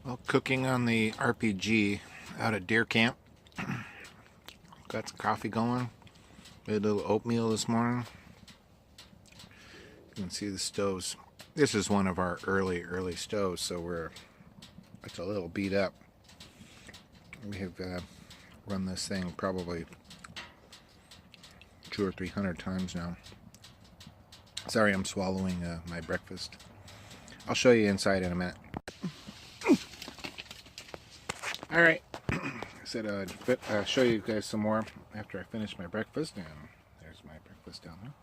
Well, cooking on the RPG out at deer camp. Got some coffee going. Made a little oatmeal this morning. You can see the stoves. This is one of our early stoves, so it's a little beat up. We have run this thing probably 200 or 300 times now. Sorry, I'm swallowing my breakfast. I'll show you inside in a minute. Alright, I said I'd show you guys some more after I finish my breakfast, and there's my breakfast down there.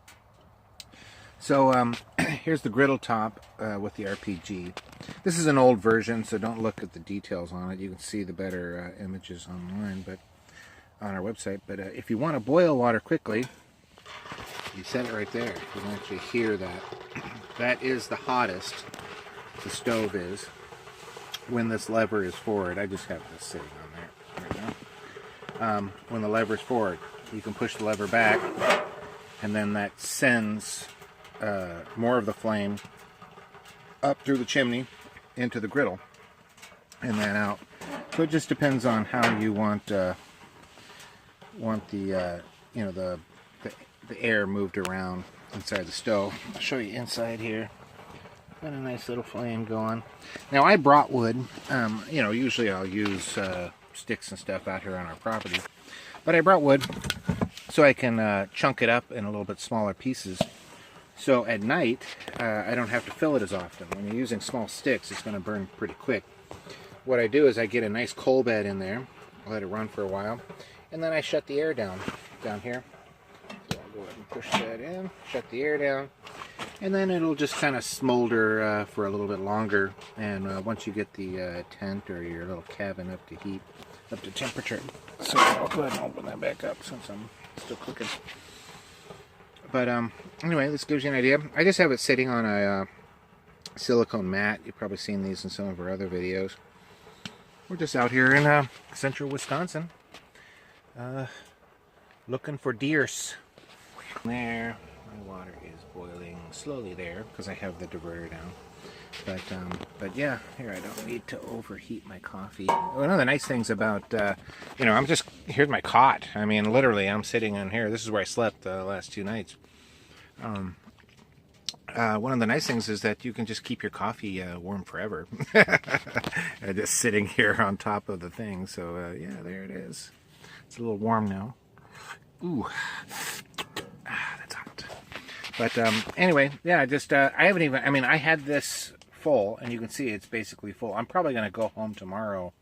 So here's the griddle top with the RPG. This is an old version, so don't look at the details on it. You can see the better images online, but on our website. But if you want to boil water quickly, you set it right there. You can actually hear that. That is the hottest the stove is when this lever is forward. I just have this sitting on there right now. When the lever is forward, you can push the lever back, and then that sends more of the flame up through the chimney into the griddle and then out. So it just depends on how you want the air moved around inside the stove. I'll show you inside here. Got a nice little flame going. Now I brought wood. Usually I'll use sticks and stuff out here on our property, but I brought wood so I can chunk it up in a little bit smaller pieces. So at night I don't have to fill it as often. When you're using small sticks, it's going to burn pretty quick. What I do is I get a nice coal bed in there, let it run for a while, and then I shut the air down here. So I'll go ahead and push that in, shut the air down, and then it'll just kind of smolder for a little bit longer. And once you get the tent or your little cabin up to heat, up to temperature. So I'll go ahead and open that back up since I'm still cooking. But anyway, this gives you an idea. I just have it sitting on a silicone mat. You've probably seen these in some of our other videos. We're just out here in central Wisconsin looking for deers. There, my water is boiling slowly there because I have the diverter down. But yeah, here, I don't need to overheat my coffee. One of the nice things about, here's my cot. I mean, literally, I'm sitting in here. This is where I slept the last 2 nights. One of the nice things is that you can just keep your coffee warm forever. Just sitting here on top of the thing. So, yeah, there it is. It's a little warm now. Ooh. That's hot. But anyway, yeah, I had this full, and you can see it's basically full. I'm probably going to go home tomorrow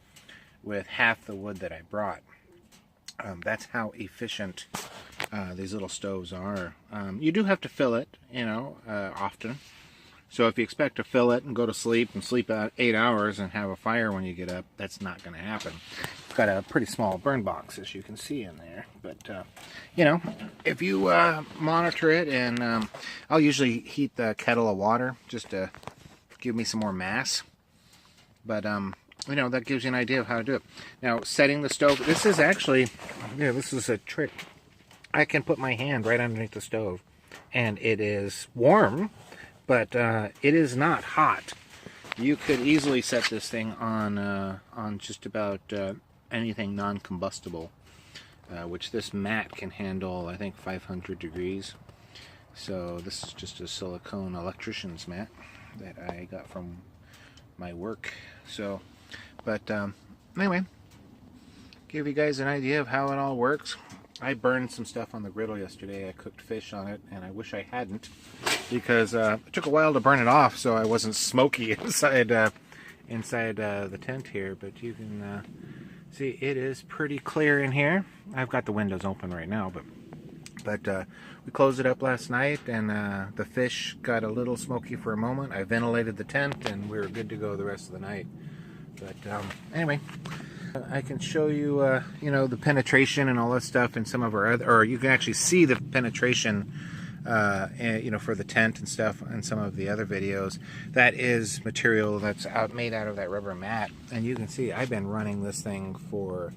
with half the wood that I brought. That's how efficient these little stoves are. You do have to fill it, often. So if you expect to fill it and go to sleep and sleep out 8 hours and have a fire when you get up, that's not going to happen. It's got a pretty small burn box, as you can see in there. But, if you monitor it, and I'll usually heat the kettle of water just to give me some more mass. But, that gives you an idea of how to do it. Now, setting the stove, this is actually, this is a trick. I can put my hand right underneath the stove, and it is warm, but it is not hot. You could easily set this thing on just about anything non-combustible, which this mat can handle, I think, 500 degrees. So this is just a silicone electrician's mat that I got from my work. So, but anyway, give you guys an idea of how it all works. I burned some stuff on the griddle yesterday. I cooked fish on it, and I wish I hadn't, because it took a while to burn it off, so I wasn't smoky inside the tent here. But you can see it is pretty clear in here. I've got the windows open right now, but we closed it up last night, and the fish got a little smoky for a moment. I ventilated the tent, and we were good to go the rest of the night. But anyway, I can show you, the penetration and all that stuff in some of our other, or you can actually see the penetration, for the tent and stuff in some of the other videos. That is material that's made out of that rubber mat. And you can see I've been running this thing for,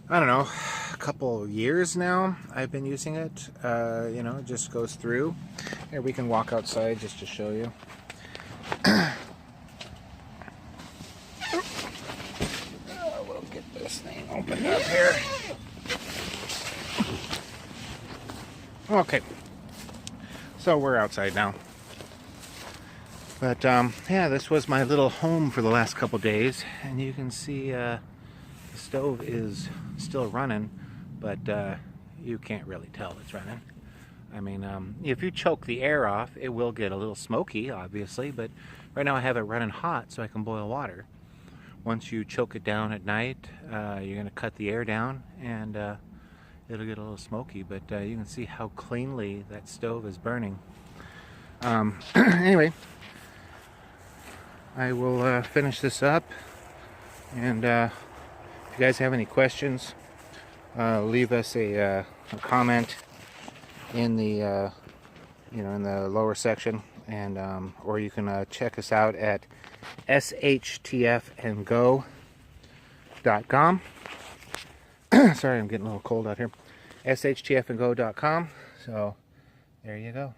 I don't know, a couple years now. I've been using it. It just goes through. Here, we can walk outside just to show you. Okay, so we're outside now. But yeah, this was my little home for the last couple days, and you can see the stove is still running, but you can't really tell it's running. I mean, if you choke the air off, it will get a little smoky, obviously, but right now I have it running hot so I can boil water. Once you choke it down at night, you're going to cut the air down, and it'll get a little smoky, but you can see how cleanly that stove is burning. Anyway, I will finish this up, and if you guys have any questions, leave us a comment in the in the lower section, and or you can check us out at SHTFandGO.COM. Sorry, I'm getting a little cold out here. SHTFandGO.COM. So there you go.